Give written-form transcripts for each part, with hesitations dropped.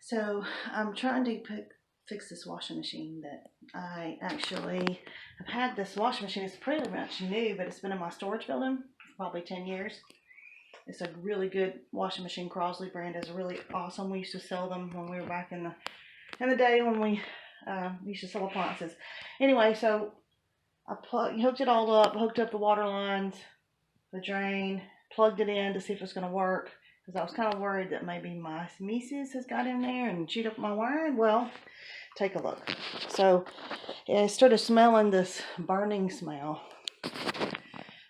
So I'm trying to fix this washing machine that I actually have had. This washing machine is pretty much new, but it's been in my storage building for probably 10 years. It's a really good washing machine. Crosley brand is really awesome. We used to sell them when we were back in the day when we used to sell appliances. Anyway, so I hooked it all up, hooked up the water lines, the drain, plugged it in to see if it's going to work. Because I was kind of worried that maybe my Mises has got in there and chewed up my wiring. Well, take a look. So I started smelling this burning smell.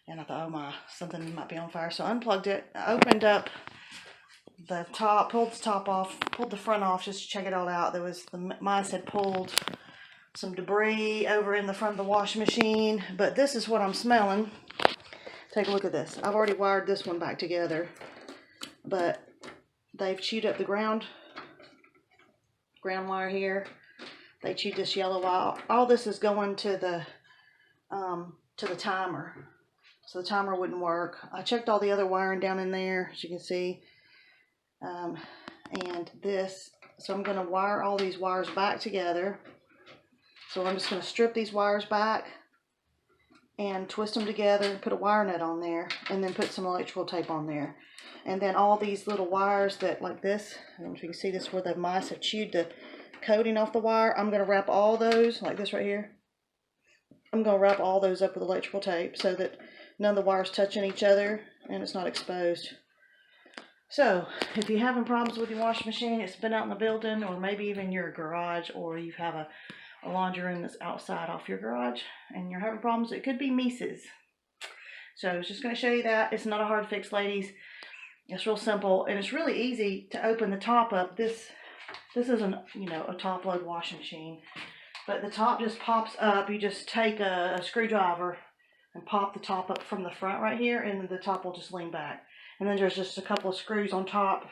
And I thought, oh my, something might be on fire. So I unplugged it. I opened up the top, pulled the top off, pulled the front off just to check it all out. There was, the mice had pulled some debris over in the front of the washing machine. But this is what I'm smelling. Take a look at this. I've already wired this one back together. But they've chewed up the ground wire here. They chewed this yellow wire. All this is going to the timer, so the timer wouldn't work. I checked all the other wiring down in there, as you can see, and this. So I'm going to wire all these wires back together. So I'm just going to strip these wires back and twist them together, put a wire nut on there, and then put some electrical tape on there. And then all these little wires that, like this, I don't know if you can see this, where the mice have chewed the coating off the wire. I'm going to wrap all those, like this right here. I'm going to wrap all those up with electrical tape so that none of the wires touching each other and it's not exposed. So, if you're having problems with your washing machine, it's been out in the building, or maybe even your garage, or you have a laundry room that's outside off your garage, and you're having problems, it could be Mises. So I was just going to show you that. It's not a hard fix, ladies. It's real simple, and it's really easy to open the top up. This isn't, a top load washing machine, but the top just pops up. You just take a screwdriver and pop the top up from the front right here, and then the top will just lean back. And then there's just a couple of screws on top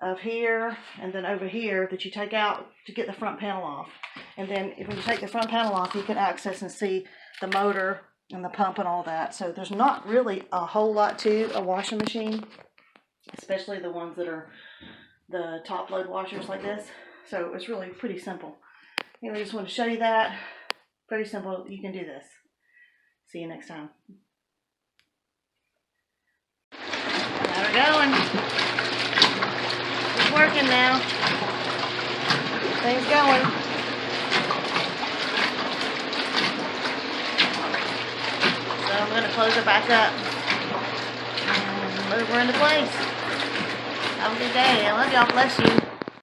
of here and then over here that you take out to get the front panel off. And then if you take the front panel off, you can access and see the motor and the pump and all that. So there's not really a whole lot to a washing machine, especially the ones that are the top load washers like this. So it's really pretty simple. I just want to show you that. Pretty simple. You can do this. See you next time. Got her going. It's working now. Things going. So I'm going to close it back up and move her into place. Have a good day. I love y'all. Bless you.